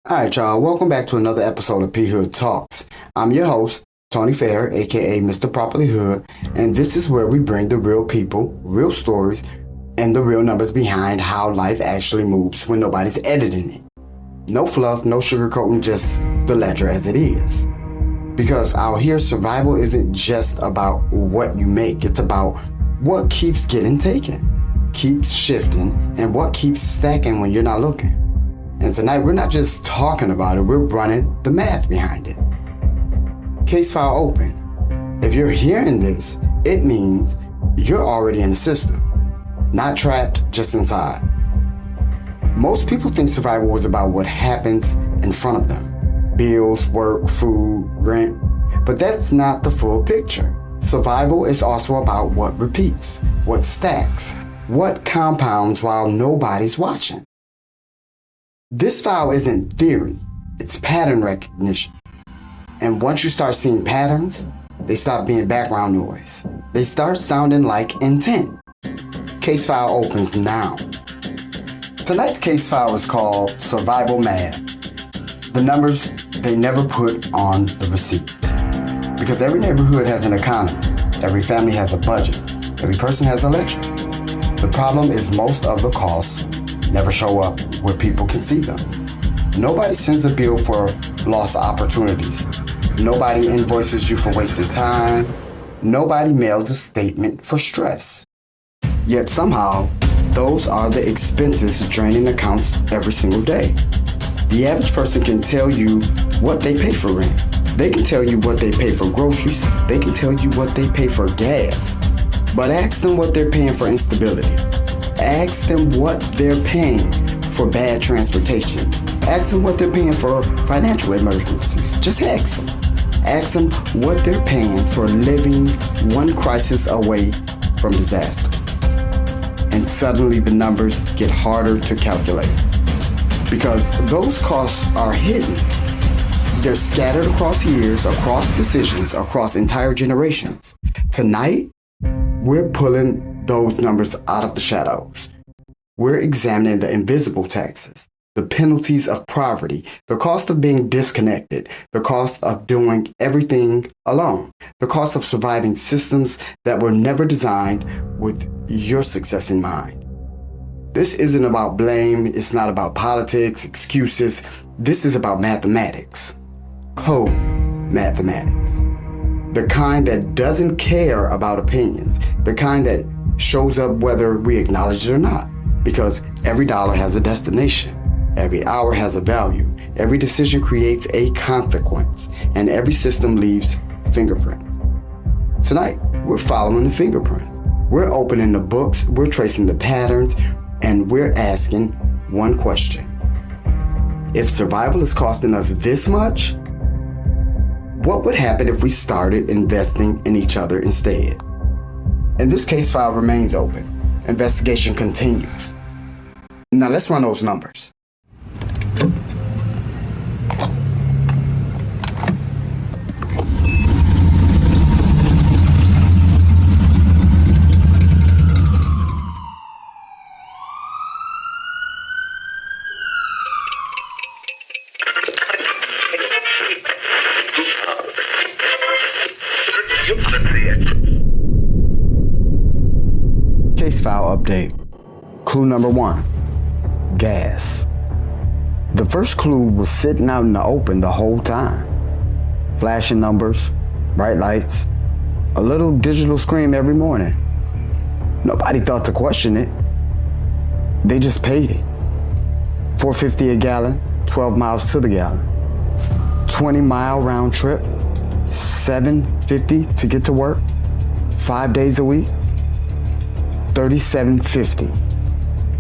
Alright y'all, welcome back to another episode of P.Hood Talks. I'm your host, Tony Fair, aka Mr. Properly Hood, and this is where we bring the real people, real stories, and the real numbers behind how life actually moves when nobody's editing it. No fluff, no sugarcoating, just the ledger as it is. Because out here, survival isn't just about what you make, it's about what keeps getting taken, keeps shifting, and what keeps stacking when you're not looking. And tonight, we're not just talking about it, we're running the math behind it. Case file open. If you're hearing this, it means you're already in the system, not trapped, just inside. Most people think survival was about what happens in front of them. Bills, work, food, rent. But that's not the full picture. Survival is also about what repeats, what stacks, what compounds while nobody's watching. This file isn't theory, it's pattern recognition. And once you start seeing patterns, they stop being background noise. They start sounding like intent. Case file opens now. Tonight's case file is called Survival Math. The numbers they never put on the receipt. Because every neighborhood has an economy, every family has a budget, every person has a ledger. The problem is most of the costs never show up where people can see them. Nobody sends a bill for lost opportunities. Nobody invoices you for wasted time. Nobody mails a statement for stress. Yet somehow, those are the expenses draining accounts every single day. The average person can tell you what they pay for rent. They can tell you what they pay for groceries. They can tell you what they pay for gas. But ask them what they're paying for instability. Ask them what they're paying for bad transportation. Ask them what they're paying for financial emergencies. Just ask them. Ask them what they're paying for living one crisis away from disaster. And suddenly the numbers get harder to calculate. Because those costs are hidden. They're scattered across years, across decisions, across entire generations. Tonight, we're pulling those numbers out of the shadows. We're examining the invisible taxes, the penalties of poverty, the cost of being disconnected, the cost of doing everything alone, the cost of surviving systems that were never designed with your success in mind. This isn't about blame. It's not about politics, excuses. This is about mathematics. Cold mathematics. The kind that doesn't care about opinions. The kind that shows up whether we acknowledge it or not. Because every dollar has a destination. Every hour has a value. Every decision creates a consequence. And every system leaves fingerprints. Tonight, we're following the fingerprint. We're opening the books, we're tracing the patterns, and we're asking one question. If survival is costing us this much, what would happen if we started investing in each other instead? And this case file remains open. Investigation continues. Now let's run those numbers. Case file update. Clue number 1, gas. The first clue was sitting out in the open the whole time. Flashing numbers, bright lights, a little digital scream every morning. Nobody thought to question it. They just paid it. $4.50 a gallon, 12 miles to the gallon. 20-mile round trip, $7.50 to get to work, 5 days a week, $37.50.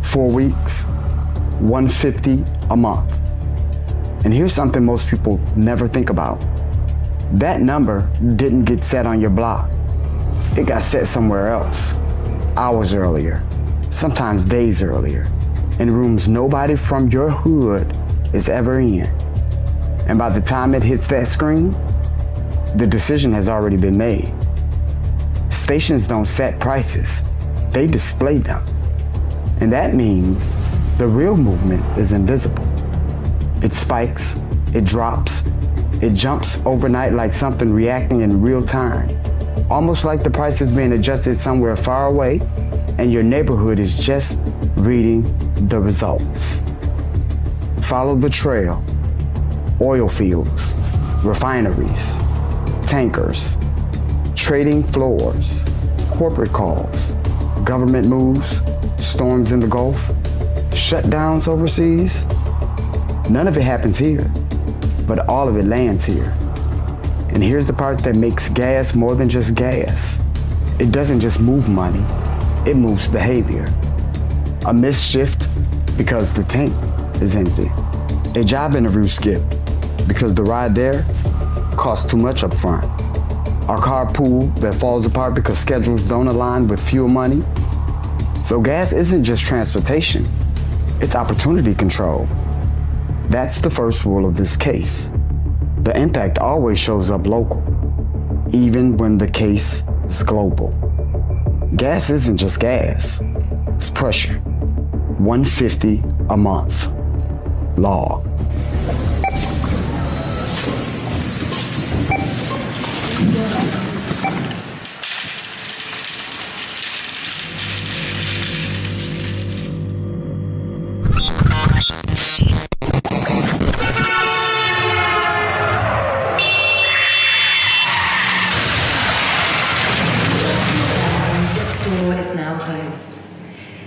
4 weeks, $150 a month. And here's something most people never think about. That number didn't get set on your block. It got set somewhere else, hours earlier, sometimes days earlier, in rooms nobody from your hood is ever in. And by the time it hits that screen, the decision has already been made. Stations don't set prices, they display them. And that means the real movement is invisible. It spikes, it drops, it jumps overnight like something reacting in real time. Almost like the price is being adjusted somewhere far away and your neighborhood is just reading the results. Follow the trail. Oil fields, refineries, tankers, trading floors, corporate calls, government moves, storms in the Gulf, shutdowns overseas. None of it happens here, but all of it lands here. And here's the part that makes gas more than just gas. It doesn't just move money, it moves behavior. A missed shift because the tank is empty. A job interview skipped because the ride there costs too much up front. A carpool that falls apart because schedules don't align with fuel money. So gas isn't just transportation, it's opportunity control. That's the first rule of this case. The impact always shows up local, even when the case is global. Gas isn't just gas, it's pressure. $150 a month. Log.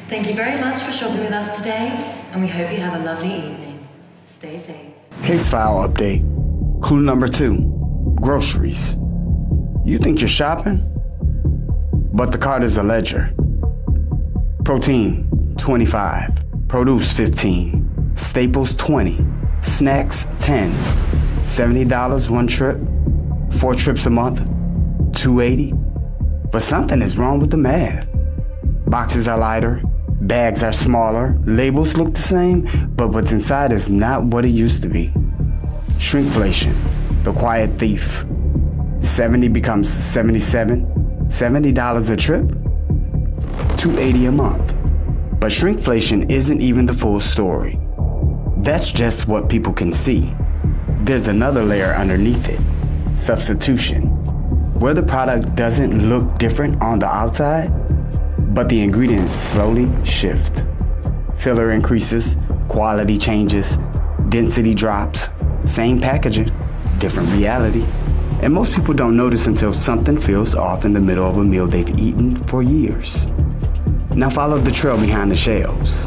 Thank you very much for shopping with us today, and we hope you have a lovely evening. Stay safe. Case file update. Clue number 2. Groceries. You think you're shopping? But the cart is a ledger. Protein, 25. Produce, 15. Staples, 20. Snacks, 10. $70 one trip. 4 trips a month. $280. But something is wrong with the math. Boxes are lighter. Bags are smaller, labels look the same, but what's inside is not what it used to be. Shrinkflation, the quiet thief. 70 becomes 77, $70 a trip, $280 a month. But shrinkflation isn't even the full story. That's just what people can see. There's another layer underneath it, substitution, where the product doesn't look different on the outside, but the ingredients slowly shift. Filler increases, quality changes, density drops, same packaging, different reality. And most people don't notice until something feels off in the middle of a meal they've eaten for years. Now follow the trail behind the shelves.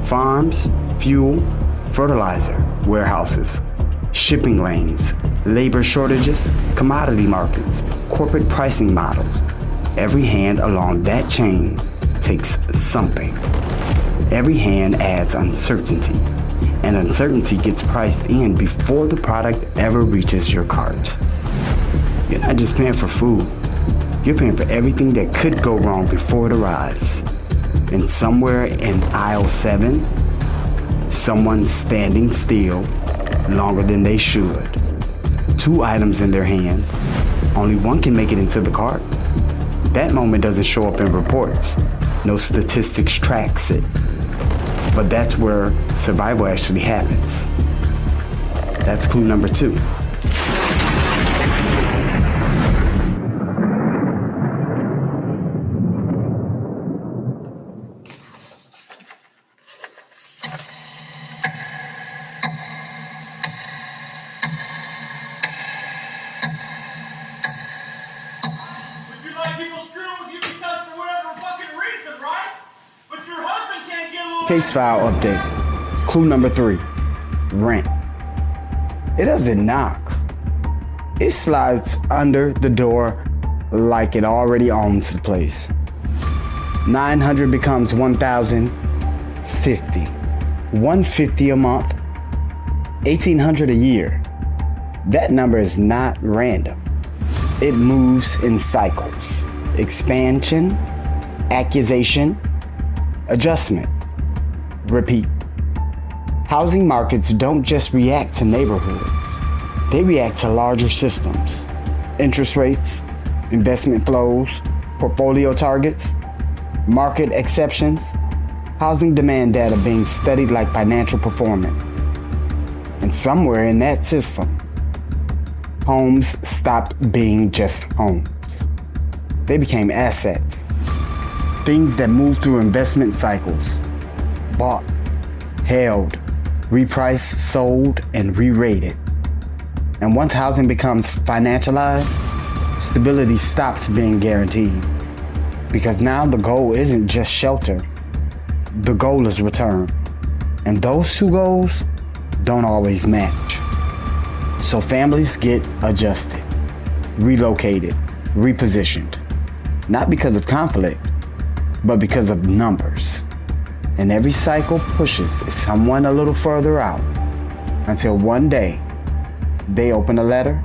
Farms, fuel, fertilizer, warehouses, shipping lanes, labor shortages, commodity markets, corporate pricing models. Every hand along that chain takes something. Every hand adds uncertainty, and uncertainty gets priced in before the product ever reaches your cart. You're not just paying for food, you're paying for everything that could go wrong before it arrives. And somewhere in aisle 7, someone's standing still longer than they should. 2 items in their hands, only one can make it into the cart. That moment doesn't show up in reports. No statistics tracks it. But that's where survival actually happens. That's clue number 2. Case file update. Clue number 3. Rent. It doesn't knock. It slides under the door like it already owns the place. 900 becomes 1,050. 150 a month. 1,800 a year. That number is not random. It moves in cycles. Expansion, accusation, adjustment. Repeat. Housing markets don't just react to neighborhoods, They react to larger systems, interest rates, investment flows, portfolio targets, market exceptions, housing demand data being studied like financial performance. And somewhere in that system, homes stopped being just homes. They became assets, things that moved through investment cycles, bought, held, repriced, sold, and re-rated. And once housing becomes financialized, stability stops being guaranteed. Because now the goal isn't just shelter, the goal is return. And those two goals don't always match. So families get adjusted, relocated, repositioned. Not because of conflict, but because of numbers. And every cycle pushes someone a little further out until one day they open a letter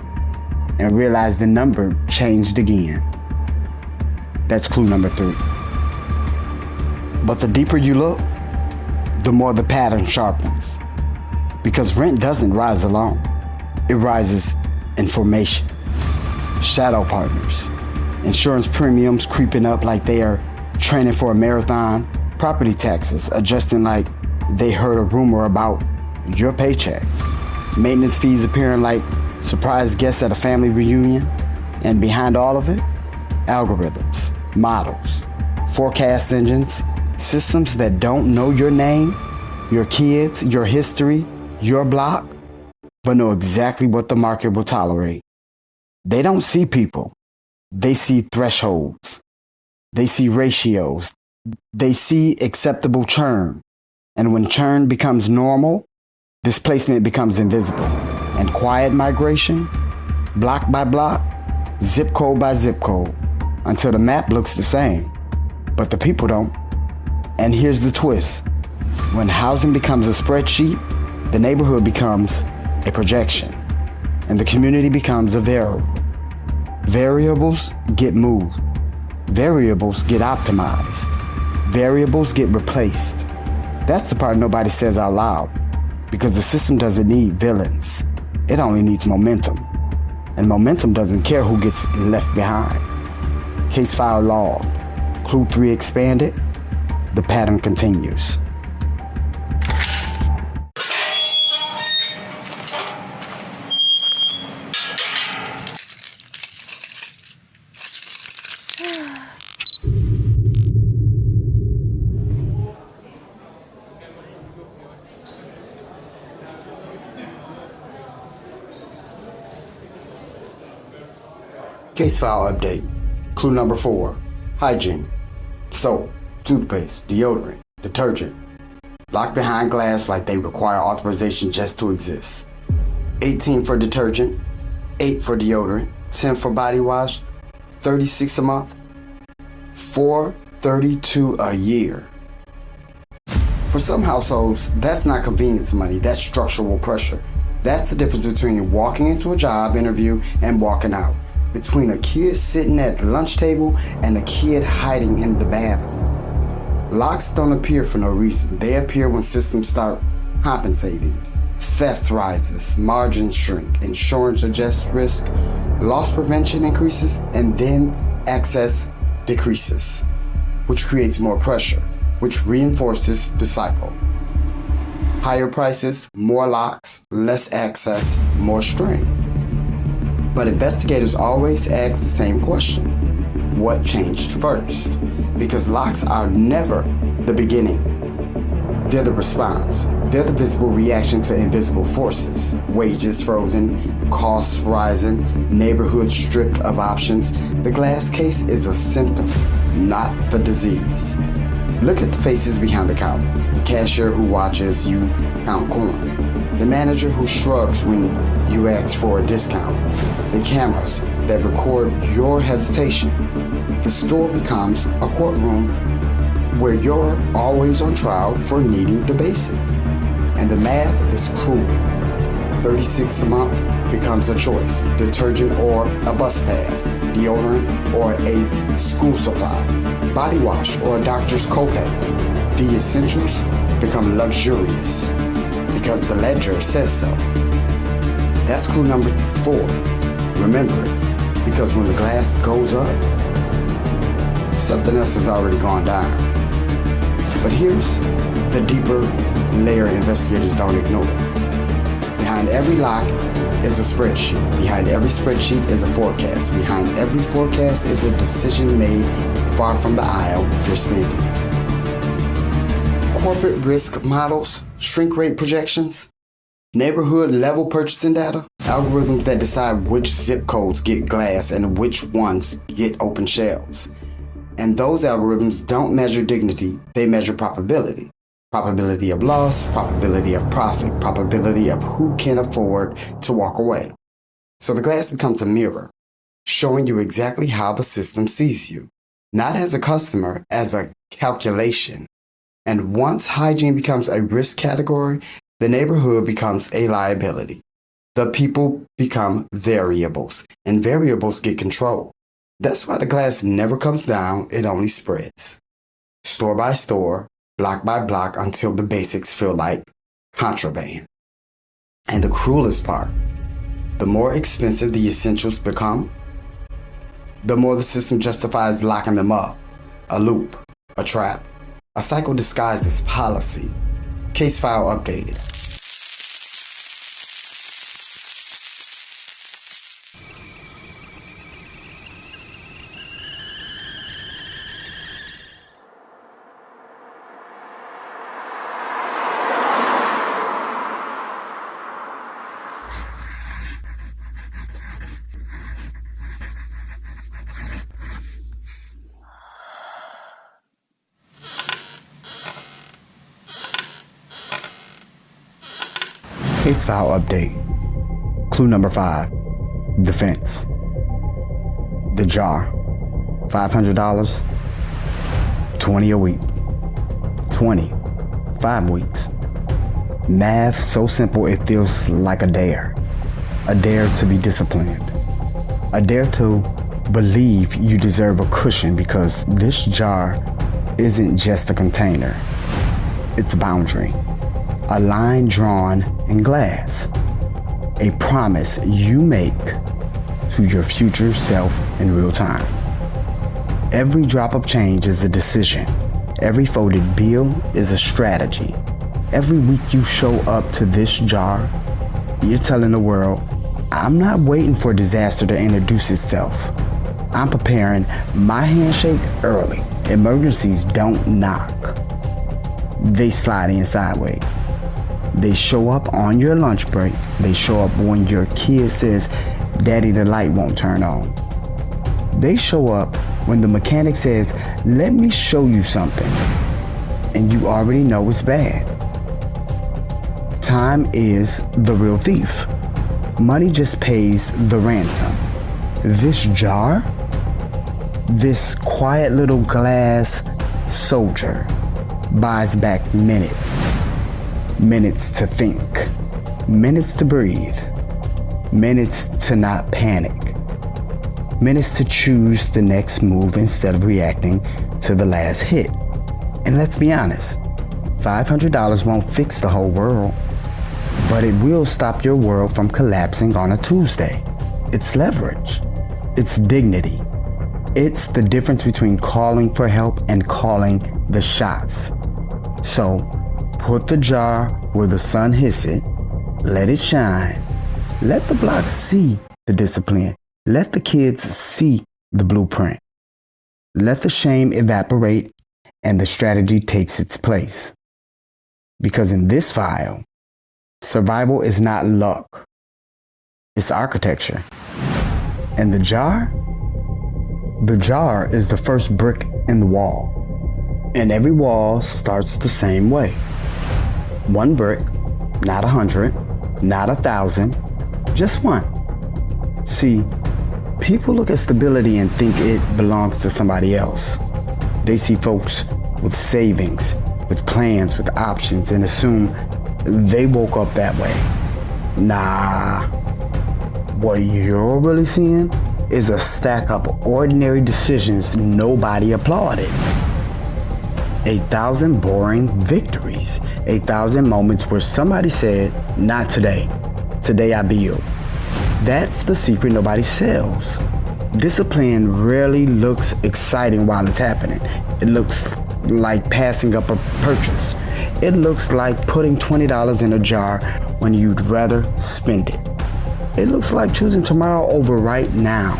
and realize the number changed again. That's clue number 3. But the deeper you look, the more the pattern sharpens. Because rent doesn't rise alone. It rises in formation. Shadow partners. Insurance premiums creeping up like they are training for a marathon. Property taxes adjusting like they heard a rumor about your paycheck. Maintenance fees appearing like surprise guests at a family reunion. And behind all of it, algorithms, models, forecast engines, systems that don't know your name, your kids, your history, your block, but know exactly what the market will tolerate. They don't see people. They see thresholds. They see ratios. They see acceptable churn. And when churn becomes normal, displacement becomes invisible. And quiet migration, block by block, zip code by zip code, until the map looks the same, but the people don't. And here's the twist. When housing becomes a spreadsheet, the neighborhood becomes a projection, and the community becomes a variable. Variables get moved. Variables get optimized. Variables get replaced. That's the part nobody says out loud, because the system doesn't need villains. It only needs momentum. And momentum doesn't care who gets left behind. Case file logged. Clue 3 expanded. The pattern continues. Case file update. Clue number 4. Hygiene. Soap, toothpaste, deodorant, detergent. Locked behind glass like they require authorization just to exist. 18 for detergent, 8 for deodorant, 10 for body wash, 36 a month, $432 a year. For some households, that's not convenience money, that's structural pressure. That's the difference between walking into a job interview and walking out. Between a kid sitting at the lunch table and a kid hiding in the bathroom. Locks don't appear for no reason. They appear when systems start compensating. Theft rises, margins shrink, insurance adjusts risk, loss prevention increases, and then access decreases, which creates more pressure, which reinforces the cycle. Higher prices, more locks, less access, more strain. But investigators always ask the same question. What changed first? Because locks are never the beginning. They're the response. They're the visible reaction to invisible forces. Wages frozen, costs rising, neighborhoods stripped of options. The glass case is a symptom, not the disease. Look at the faces behind the counter. The cashier who watches you count coins. The manager who shrugs when you ask for a discount. The cameras that record your hesitation. The store becomes a courtroom where you're always on trial for needing the basics. And the math is cruel. 36 a month becomes a choice. Detergent or a bus pass. Deodorant or a school supply. Body wash or a doctor's copay. The essentials become luxurious because the ledger says so. That's clue number 4. Remember it, because when the glass goes up, something else has already gone down. But here's the deeper layer investigators don't ignore. Behind every lock is a spreadsheet. Behind every spreadsheet is a forecast. Behind every forecast is a decision made far from the aisle you're standing in. Corporate risk models, shrink rate projections, neighborhood level purchasing data, algorithms that decide which zip codes get glass and which ones get open shelves. And those algorithms don't measure dignity, they measure probability. Probability of loss, probability of profit, probability of who can afford to walk away. So the glass becomes a mirror, showing you exactly how the system sees you, not as a customer, as a calculation. And once hygiene becomes a risk category, the neighborhood becomes a liability. The people become variables, and variables get control. That's why the glass never comes down, it only spreads. Store by store, block by block, until the basics feel like contraband. And the cruelest part, the more expensive the essentials become, the more the system justifies locking them up. A loop, a trap, a cycle disguised as policy. Case file updated. Case file update. Clue number 5. Defense. The jar. $500. 20 a week. 20. 5 weeks. Math so simple it feels like a dare. A dare to be disciplined. A dare to believe you deserve a cushion because this jar isn't just a container. It's a boundary. A line drawn in glass. A promise you make to your future self in real time. Every drop of change is a decision. Every folded bill is a strategy. Every week you show up to this jar, you're telling the world, I'm not waiting for disaster to introduce itself. I'm preparing my handshake early. Emergencies don't knock. They slide in sideways. They show up on your lunch break. They show up when your kid says, Daddy, the light won't turn on. They show up when the mechanic says, let me show you something. And you already know it's bad. Time is the real thief. Money just pays the ransom. This jar, this quiet little glass soldier, buys back minutes. Minutes to think, minutes to breathe, minutes to not panic, minutes to choose the next move instead of reacting to the last hit. And let's be honest, $500 won't fix the whole world, but it will stop your world from collapsing on a Tuesday. It's leverage. It's dignity. It's the difference between calling for help and calling the shots. So, put the jar where the sun hits it. Let it shine. Let the block see the discipline. Let the kids see the blueprint. Let the shame evaporate and the strategy takes its place. Because in this file, survival is not luck. It's architecture. And the jar is the first brick in the wall. And every wall starts the same way. One brick, not 100, not 1,000, just one. See, people look at stability and think it belongs to somebody else. They see folks with savings, with plans, with options, and assume they woke up that way. Nah, what you're really seeing is a stack of ordinary decisions nobody applauded. 1,000 boring victories. 1,000 moments where somebody said, not today. Today I build. That's the secret nobody sells. Discipline rarely looks exciting while it's happening. It looks like passing up a purchase. It looks like putting $20 in a jar when you'd rather spend it. It looks like choosing tomorrow over right now.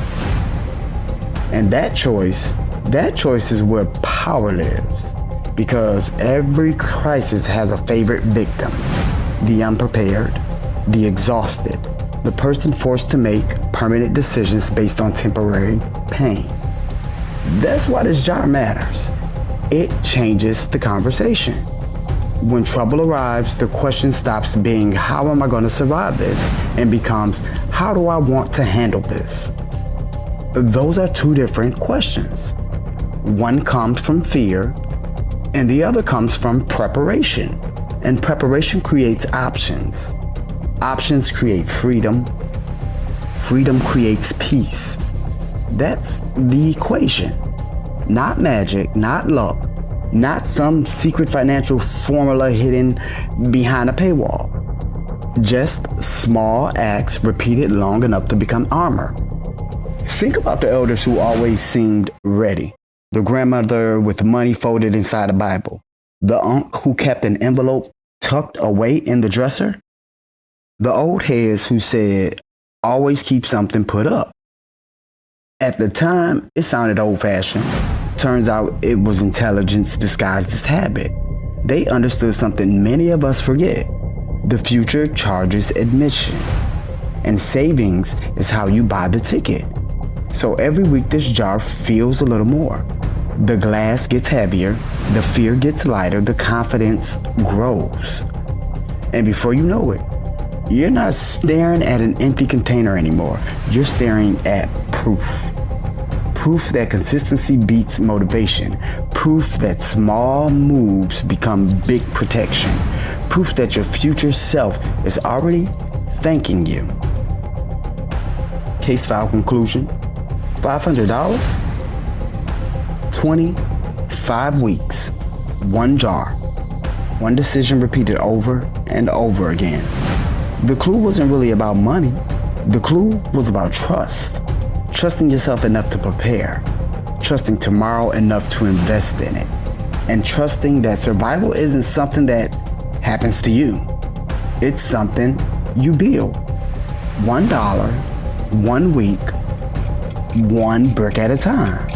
And that choice is where power lives. Because every crisis has a favorite victim. The unprepared, the exhausted, the person forced to make permanent decisions based on temporary pain. That's why this jar matters. It changes the conversation. When trouble arrives, the question stops being, how am I going to survive this? And becomes, how do I want to handle this? Those are two different questions. One comes from fear, and the other comes from preparation. And preparation creates options. Options create freedom. Freedom creates peace. That's the equation. Not magic, not luck, not some secret financial formula hidden behind a paywall. Just small acts repeated long enough to become armor. Think about the elders who always seemed ready. The grandmother with money folded inside a Bible. The uncle who kept an envelope tucked away in the dresser. The old heads who said, always keep something put up. At the time, it sounded old-fashioned. Turns out it was intelligence disguised as habit. They understood something many of us forget. The future charges admission. And savings is how you buy the ticket. So every week this jar feels a little more. The glass gets heavier, the fear gets lighter, the confidence grows. And before you know it, you're not staring at an empty container anymore. You're staring at proof. Proof that consistency beats motivation. Proof that small moves become big protection. Proof that your future self is already thanking you. Case file conclusion. $500? 25 weeks. One jar. One decision repeated over and over again. The clue wasn't really about money. The clue was about trust. Trusting yourself enough to prepare. Trusting tomorrow enough to invest in it. And trusting that survival isn't something that happens to you. It's something you build. $1, 1 week, one brick at a time.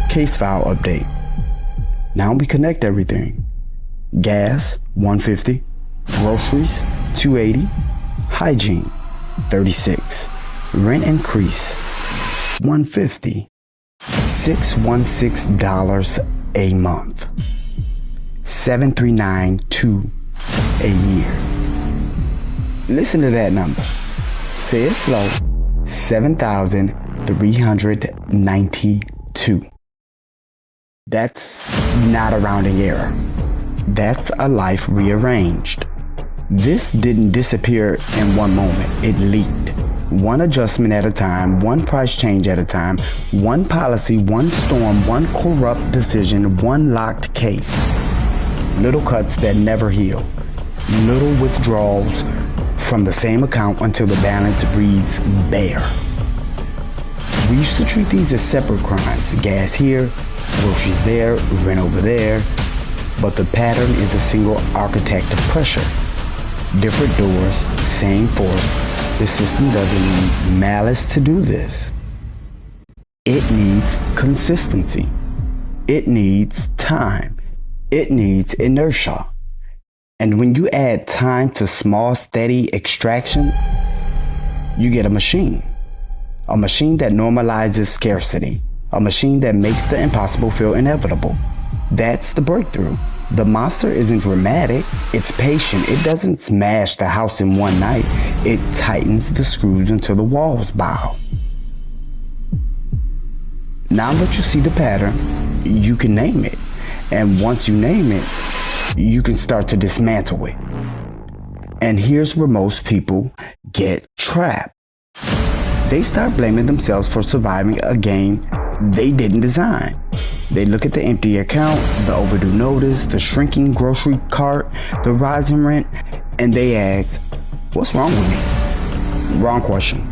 Case file update. Now we connect everything. Gas, $150. Groceries, $280. Hygiene, $36. Rent increase, $150. $616 a month. $739.2 a year. Listen to that number. Say it slow. 7,392. That's not a rounding error. That's a life rearranged. This didn't disappear in one moment. It leaked. One adjustment at a time, one price change at a time, one policy, one storm, one corrupt decision, one locked case. Little cuts that never heal. Little withdrawals from the same account until the balance reads bare. We used to treat these as separate crimes. Gas here, groceries there, rent over there. But the pattern is a single architect of pressure. Different doors, same force. The system doesn't need malice to do this. It needs consistency. It needs time. It needs inertia. And when you add time to small, steady extraction, you get a machine. A machine that normalizes scarcity. A machine that makes the impossible feel inevitable. That's the breakthrough. The monster isn't dramatic, it's patient. It doesn't smash the house in one night. It tightens the screws until the walls bow. Now that you see the pattern, you can name it. And once you name it, you can start to dismantle it. And here's where most people get trapped. They start blaming themselves for surviving a game they didn't design. They look at the empty account, the overdue notice, the shrinking grocery cart, the rising rent, and they ask, what's wrong with me? Wrong question.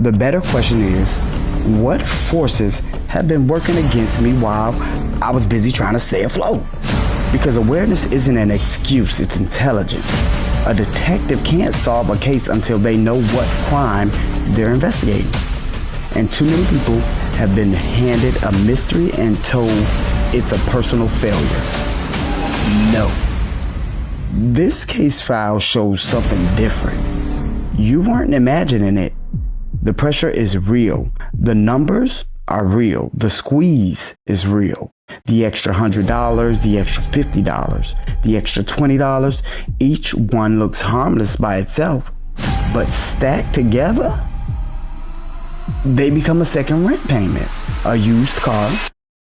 The better question is, what forces have been working against me while I was busy trying to stay afloat? Because awareness isn't an excuse, it's intelligence. A detective can't solve a case until they know what crime they're investigating. And too many people have been handed a mystery and told it's a personal failure. No. This case file shows something different. You weren't imagining it. The pressure is real. The numbers are real. The squeeze is real. The extra $100, the extra $50, the extra $20, each one looks harmless by itself, but stacked together, they become a second rent payment, a used car,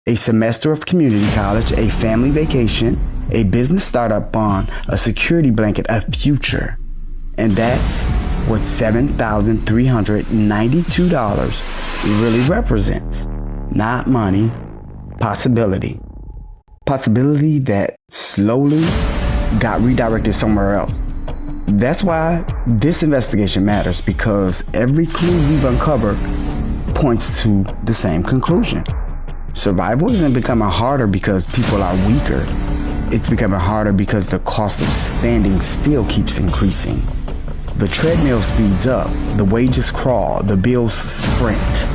a semester of community college, a family vacation, a business startup bond, a security blanket, a future. And that's what $7,392 really represents. Not money, possibility. Possibility that slowly got redirected somewhere else. That's why this investigation matters, because every clue we've uncovered points to the same conclusion. Survival isn't becoming harder because people are weaker. It's becoming harder because the cost of standing still keeps increasing. The treadmill speeds up, the wages crawl, the bills sprint.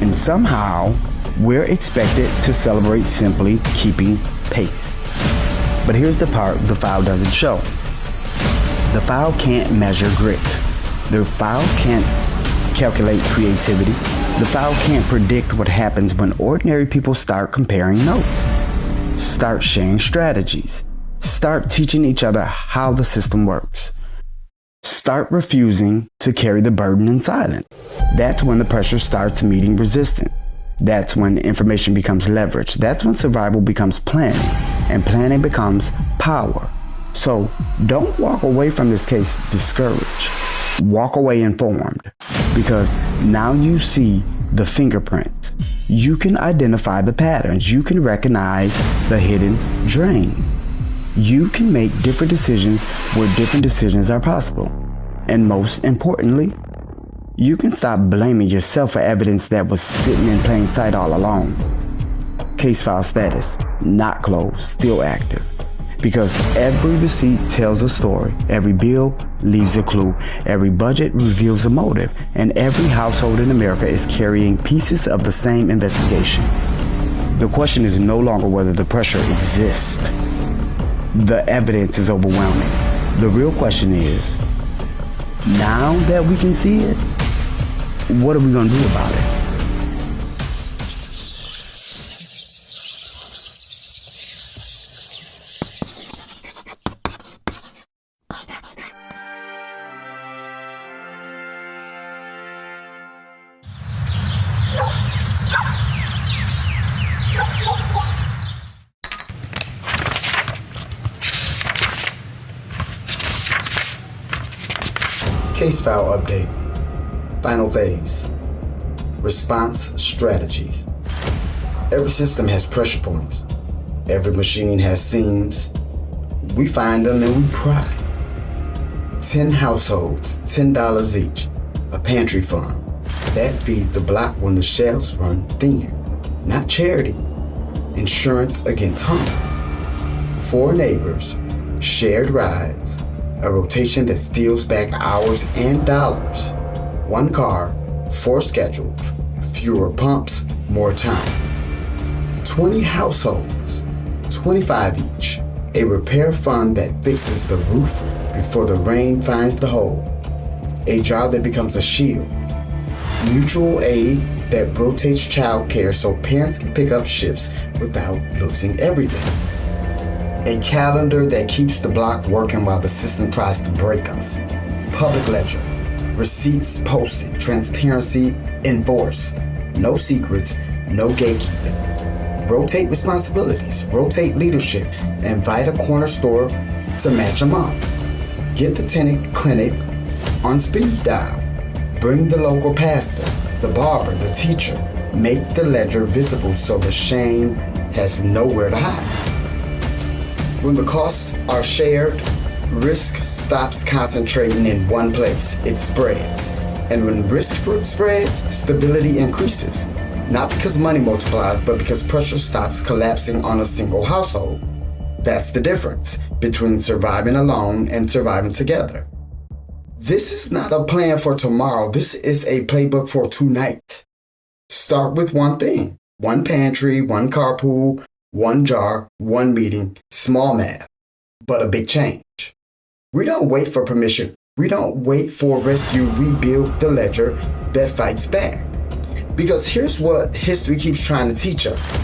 And somehow, we're expected to celebrate simply keeping pace. But here's the part the file doesn't show. The file can't measure grit. The file can't calculate creativity. The file can't predict what happens when ordinary people start comparing notes, start sharing strategies, start teaching each other how the system works, start refusing to carry the burden in silence. That's when the pressure starts meeting resistance. That's when information becomes leverage. That's when survival becomes planning, and planning becomes power. So don't walk away from this case discouraged. Walk away informed, because now you see the fingerprints. You can identify the patterns. You can recognize the hidden drains. You can make different decisions where different decisions are possible. And most importantly, you can stop blaming yourself for evidence that was sitting in plain sight all along. Case file status, not closed, still active. Because every receipt tells a story, every bill leaves a clue, every budget reveals a motive, and every household in America is carrying pieces of the same investigation. The question is no longer whether the pressure exists. The evidence is overwhelming. The real question is, now that we can see it, what are we going to do about it? Case file update. Final phase. Response strategies. Every system has pressure points. Every machine has seams. We find them and we pry. 10 households, $10 each. A pantry fund. That feeds the block when the shelves run thin. Not charity. Insurance against hunger. 4 neighbors. Shared rides. A rotation that steals back hours and dollars. 1 car, 4 schedules, fewer pumps, more time. 20 households, 25 each. A repair fund that fixes the roof before the rain finds the hole. A job that becomes a shield. Mutual aid that rotates childcare so parents can pick up shifts without losing everything. A calendar that keeps the block working while the system tries to break us. Public ledger. Receipts posted. Transparency enforced. No secrets, no gatekeeping. Rotate responsibilities, rotate leadership, invite a corner store to match a month. Get the tenant clinic on speed dial. Bring the local pastor, the barber, the teacher. Make the ledger visible so the shame has nowhere to hide. When the costs are shared, risk stops concentrating in one place. It spreads. And when risk spreads, stability increases. Not because money multiplies, but because pressure stops collapsing on a single household. That's the difference between surviving alone and surviving together. This is not a plan for tomorrow. This is a playbook for tonight. Start with one thing. One pantry, one carpool, one jar, one meeting, small math, but a big change. We don't wait for permission. We don't wait for rescue. We build the ledger that fights back. Because here's what history keeps trying to teach us.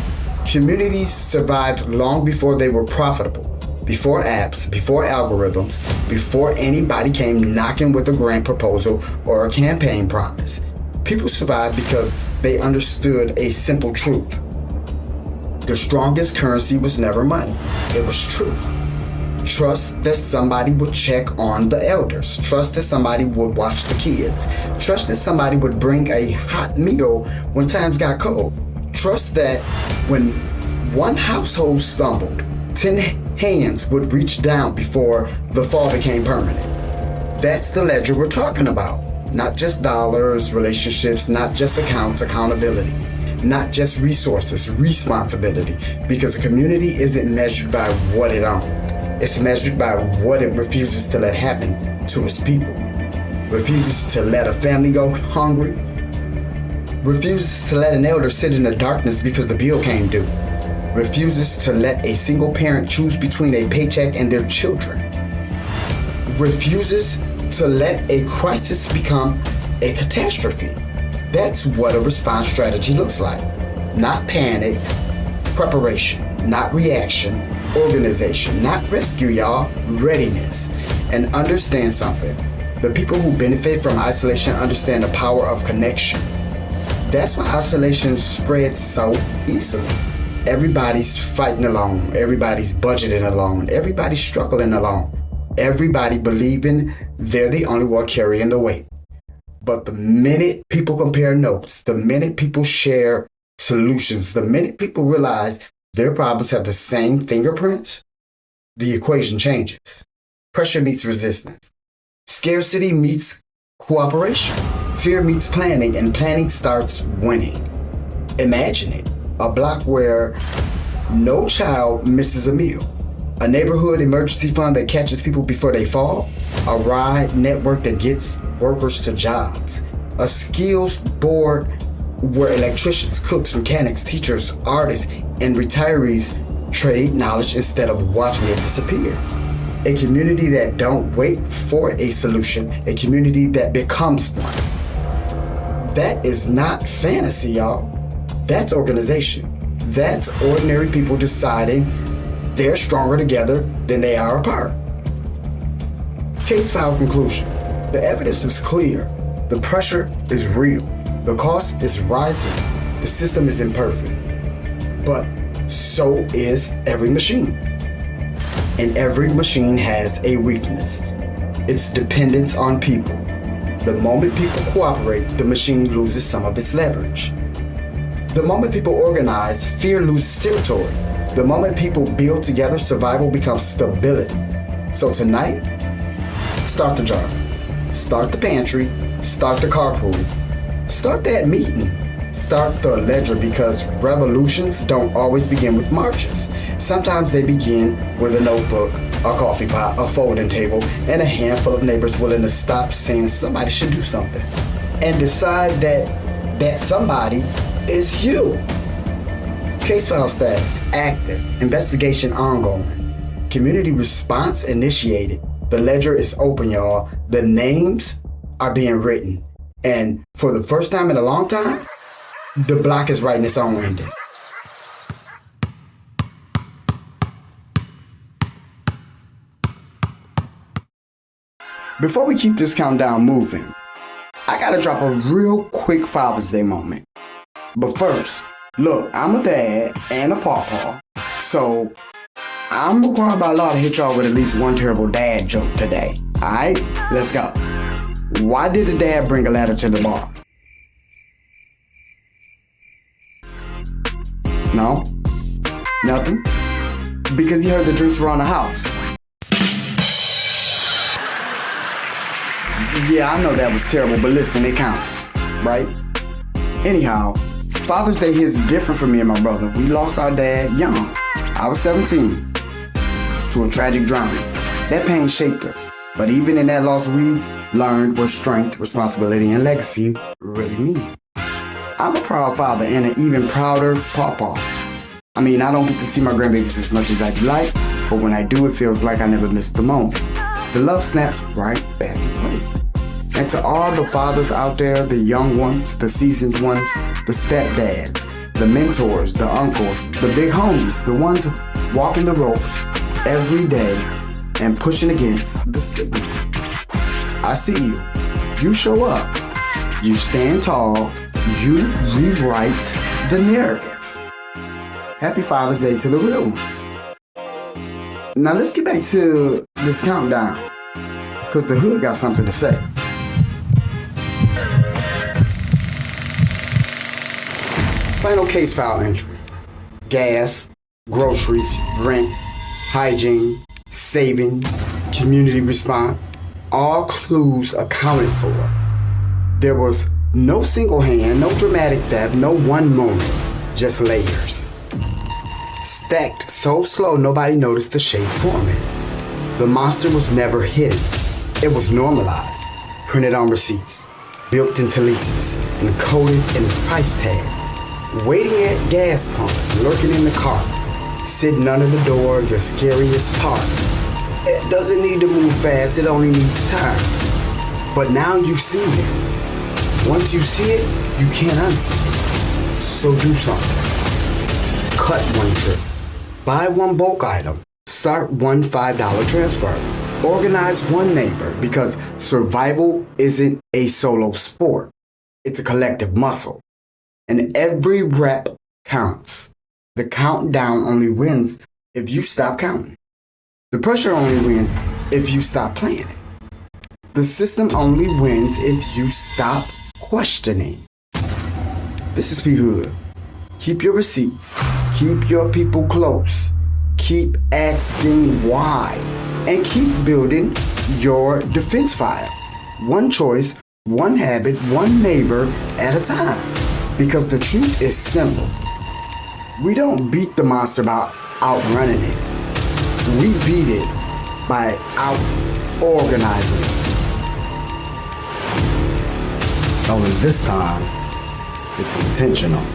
Communities survived long before they were profitable, before apps, before algorithms, before anybody came knocking with a grant proposal or a campaign promise. People survived because they understood a simple truth. The strongest currency was never money. It was truth. Trust that somebody would check on the elders. Trust that somebody would watch the kids. Trust that somebody would bring a hot meal when times got cold. Trust that when one household stumbled, 10 hands would reach down before the fall became permanent. That's the ledger we're talking about. Not just dollars, relationships, not just accounts, accountability. Not just resources, responsibility. Because a community isn't measured by what it owns. It's measured by what it refuses to let happen to its people. Refuses to let a family go hungry. Refuses to let an elder sit in the darkness because the bill came due. Refuses to let a single parent choose between a paycheck and their children. Refuses to let a crisis become a catastrophe. That's what a response strategy looks like. Not panic, preparation, not reaction, organization, not rescue, y'all, readiness. And understand something. The people who benefit from isolation understand the power of connection. That's why isolation spreads so easily. Everybody's fighting alone. Everybody's budgeting alone. Everybody's struggling alone. Everybody believing they're the only one carrying the weight. But the minute people compare notes, the minute people share solutions, the minute people realize their problems have the same fingerprints, the equation changes. Pressure meets resistance. Scarcity meets cooperation. Fear meets planning, and planning starts winning. Imagine it. A block where no child misses a meal. A neighborhood emergency fund that catches people before they fall. A ride network that gets workers to jobs. A skills board where electricians, cooks, mechanics, teachers, artists, and retirees trade knowledge instead of watching it disappear. A community that don't wait for a solution, a community that becomes one. That is not fantasy, y'all. That's organization. That's ordinary people deciding they're stronger together than they are apart. Case file conclusion. The evidence is clear. The pressure is real. The cost is rising. The system is imperfect. But so is every machine. And every machine has a weakness. It's dependence on people. The moment people cooperate, the machine loses some of its leverage. The moment people organize, fear loses territory. The moment people build together, survival becomes stability. So tonight, start the jar. Start the pantry. Start the carpool. Start that meeting. Start the ledger, because revolutions don't always begin with marches. Sometimes they begin with a notebook, a coffee pot, a folding table, and a handful of neighbors willing to stop saying somebody should do something and decide that somebody is you. Case file status active. Investigation ongoing. Community response initiated. The ledger is open, y'all. The names are being written. And for the first time in a long time, the block is writing its own ending. Before we keep this countdown moving, I gotta drop a real quick Father's Day moment. But first, Look, I'm a dad and a pawpaw, so I'm required by law to hit y'all with at least one terrible dad joke today. Alright, let's go. Why did the dad bring a ladder to the bar? No? Nothing? Because he heard the drinks were on the house. Yeah, I know that was terrible, but listen, it counts, right? Anyhow, Father's Day is different for me and my brother. We lost our dad young. I was 17 to a tragic drowning. That pain shaped us. But even in that loss, we learned what strength, responsibility, and legacy really mean. I'm a proud father and an even prouder pawpaw. I mean, I don't get to see my grandbabies as much as I'd like, but when I do, it feels like I never missed a moment. The love snaps right back in place. And to all the fathers out there, the young ones, the seasoned ones, the stepdads, the mentors, the uncles, the big homies, the ones walking the rope every day and pushing against the stigma. I see you. You show up. You stand tall. You rewrite the narrative. Happy Father's Day to the real ones. Now let's get back to this countdown, because the hood got something to say. Final case file entry. Gas, groceries, rent, hygiene, savings, community response, all clues accounted for. There was no single hand, no dramatic theft, no one moment, just layers. Stacked so slow nobody noticed the shape forming. The monster was never hidden. It was normalized, printed on receipts, built into leases, and coded in price tags. Waiting at gas pumps, lurking in the car, sitting under the door, the scariest part. It doesn't need to move fast, it only needs time. But now you've seen it. Once you see it, you can't unsee it. So do something. Cut one trip. Buy one bulk item. Start one $5 transfer. Organize one neighbor, because survival isn't a solo sport. It's a collective muscle. And every rep counts. The countdown only wins if you stop counting. The pressure only wins if you stop playing it. The system only wins if you stop questioning. This is P.Hood. Keep your receipts. Keep your people close. Keep asking why. And keep building your defense file. One choice, one habit, one neighbor at a time. Because the truth is simple. We don't beat the monster by outrunning it. We beat it by out-organizing it. Only this time, it's intentional.